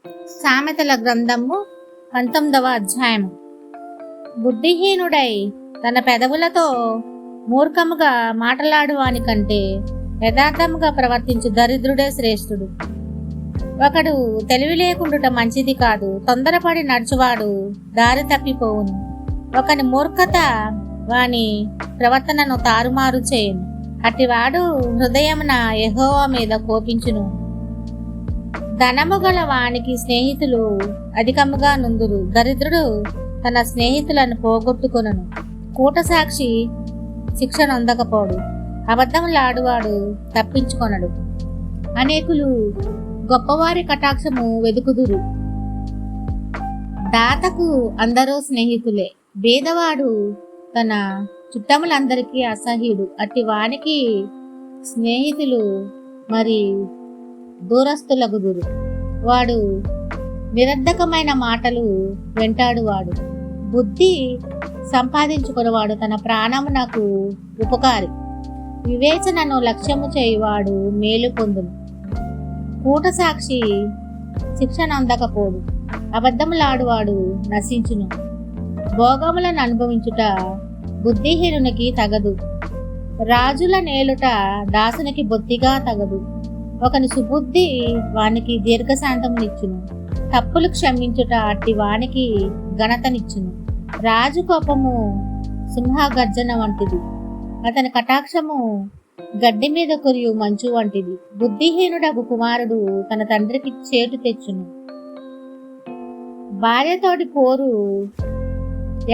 సామెతల గ్రంథము 19వ అధ్యాయము. బుద్ధిహీనుడై తన పెదవులతో మూర్ఖముగా మాటలాడువాని కంటే యథార్థముగా ప్రవర్తించు దరిద్రుడే శ్రేష్ఠుడు. ఒకడు తెలివి లేకుండుట మంచిది కాదు, తొందరపడి నడుచువాడు దారి తప్పిపోవును. ఒకని మూర్ఖత వాని ప్రవర్తనను తారుమారు చేయును. అట్టివాడు హృదయమున యెహోవా మీద కోపించును. ధనము గల వానికి స్నేహితులు అధికముగా నుందురు, దరిద్రుడు తన స్నేహితులను పోగొట్టుకొనును. కూటసాక్షి శిక్ష నొందకపోడు, అబద్ధములాడువాడు తప్పించుకొనడు. అనేకులు గొప్పవారి కటాక్షము వెదుకుదురు, దాతకు అందరూ స్నేహితులే. బీదవాడు తన చుట్టములందరికీ అసహ్యుడు, అట్టి వానికి స్నేహితులు మరి దూరస్తులగుదురు. వాడు నిరర్ధకమైన మాటలు వెంటాడువాడు. బుద్ధి సంపాదించుకునేవాడు తన ప్రాణమునకు ఉపకారి. వివేచనను లక్ష్యము చేయువాడు మేలు పొందును. కూటసాక్షి శిక్షణ అందకపోడు, అబద్ధములాడువాడు నశించును. భోగములను అనుభవించుట బుద్ధిహీనునికి తగదు, రాజుల నేలుట దాసునికి బొత్తిగా తగదు. ఒకని సుబుద్ధి వానికి దీర్ఘశాంతమునిచ్చును, తప్పులు క్షమించుట అట్టి వానికి ఘనతనిచ్చును. రాజు కోపము సింహగర్జన వంటిది, అతని కటాక్షము గడ్డి మీద కురియు మంచు వంటిది. బుద్ధిహీనుడగు కుమారుడు తన తండ్రికి చేటు తెచ్చును. భార్యతోటి పోరు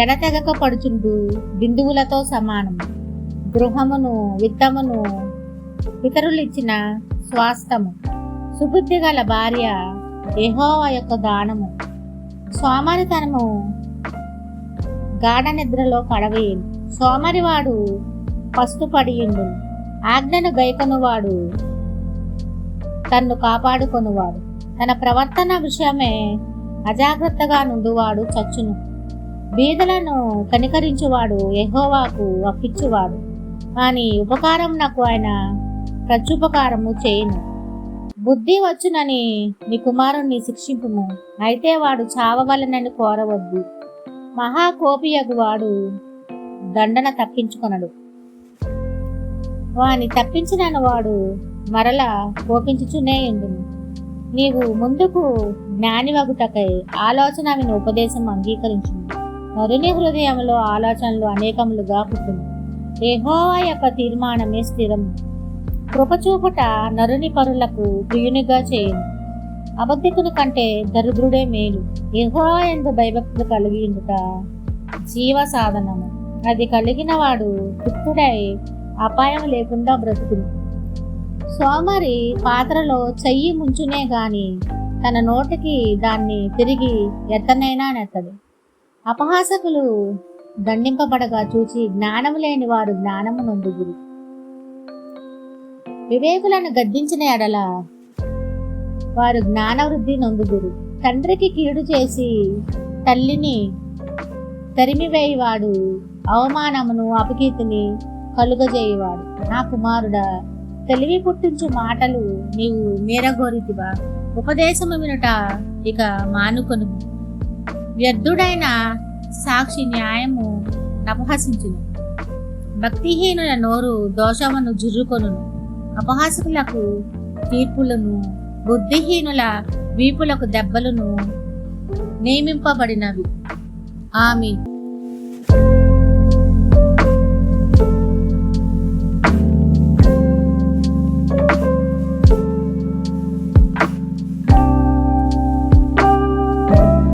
ఎడతెగక పడుచుండు బిందువులతో సమానం. గృహమును విత్తమును పితరులిచ్చిన స్వాస్థము. సుబుద్ధి గల భార్య యెహోవా యొక్క దానము. సోమరితనము గాఢ నిద్రలో కడవేయును. సోమరివాడు పస్తుపడియుండు, ఆజ్ఞను గైకొనువాడు తన్ను కాపాడుకొనువాడు. తన ప్రవర్తన విషయమే అజాగ్రత్తగా నుండువాడు చచ్చును. బీదలను కనికరించువాడు యెహోవాకు అప్పించువాడు, కానీ ఉపకారం నాకు ఆయన ప్రత్యుపకారము చేయును. బుద్ధి వచ్చునని నీ కుమారుణ్ణి శిక్షింపుము, అయితే వాడు చావవలనని కోరవద్దు. మహాకోపియగు వాడు దండన తప్పించుకొనడు, వాని తప్పించిన వాడు మరలా కోపించుచునే ఉండును. నీవు ముందుకు జ్ఞానివగుటకై ఆలోచన విని ఉపదేశం అంగీకరించును. నరుని హృదయంలో ఆలోచనలు అనేకములుగా పుట్టును, యెహోవా యొక్క తీర్మానమే స్థిరము. కృపచూపుట నరుని పరులకు ప్రియునిగా చేయును, అబద్ధికుని కంటే దరిద్రుడే మేలు. యెహోవా యందు భయభక్తులు కలిగి ఉండుట జీవ సాధనము, అది కలిగిన వాడు తృప్తుడై అపాయం లేకుండా బ్రతుకును. సోమరి పాత్రలో చెయ్యి ముంచునే గాని తన నోటికి దాన్ని తిరిగి ఎత్తనైనా నెత్తడు. అపహాసకులు దండింపబడగా చూచి జ్ఞానము లేని వారు జ్ఞానము నొందుదురు. వివేకులను గద్దించిన ఎడల వారు జ్ఞానవృద్ధి నొందుదురు. తండ్రికి కీడు చేసి తల్లిని తరిమివేయువాడు అవమానమును అపకీర్తిని కలుగజేయువాడు. నా కుమారుడా, తెలివి పుట్టించు మాటలు నీవు మీరగోరితివా? ఉపదేశము వినుట ఇక మానుకొను. వ్యర్థుడైన సాక్షి న్యాయము అపహసించును, భక్తిహీనుల నోరు దోషమును జుర్రుకొనును. అపహాసకులకు తీర్పులను, బుద్ధిహీనుల వీపులకు దెబ్బలను నియమింపబడినవి. ఆమేన్.